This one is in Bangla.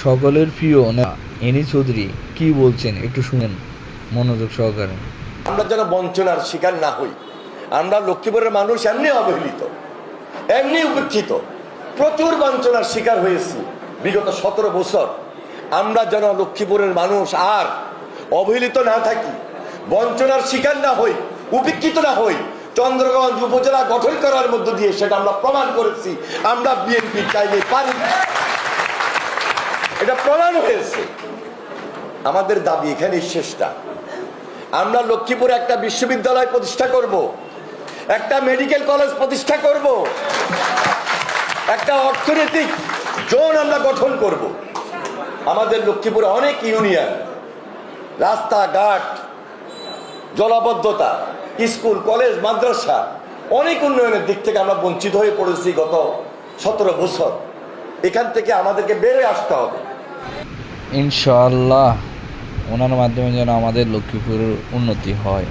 সকলের প্রিয় এনি চৌধুরী কি বলছেন একটু শুনেন মনোযোগ সহকারে। আমরা যেন বঞ্চনার শিকার না হই। আমরা লক্ষ্মীপুরের মানুষ এমনি অবহেলিত, এমনি উপেক্ষিত, প্রচুর বঞ্চনার শিকার হয়েছি বিগত 17 বছর। আমরা যেন লক্ষ্মীপুরের মানুষ আর অবহেলিত না থাকি, বঞ্চনার শিকার না হই, উপেক্ষিত না হই। চন্দ্রগঞ্জ উপজেলা গঠন করার মধ্য দিয়ে সেটা আমরা প্রমাণ করেছি। আমরা বিএনপি চাইলে পারি, এটা প্রমাণ হয়েছে। আমাদের দাবি এখানেই শেষটা। আমরা লক্ষ্মীপুরে একটা বিশ্ববিদ্যালয় প্রতিষ্ঠা করব, একটা মেডিকেল কলেজ প্রতিষ্ঠা করব, একটা অর্থনৈতিক জোন আমরা গঠন করব। আমাদের লক্ষ্মীপুরে অনেক ইউনিয়ন, রাস্তাঘাট, জলাবদ্ধতা, স্কুল কলেজ মাদ্রাসা, অনেক উন্নয়নের দিক থেকে আমরা বঞ্চিত হয়ে পড়েছি গত 17 বছর। এখান থেকে আমাদেরকে বেড়ে আসতে হবে ইনশাআল্লাহ ওনার মাধ্যমে যেন আমাদের লক্ষ্মীপুরের উন্নতি হয়।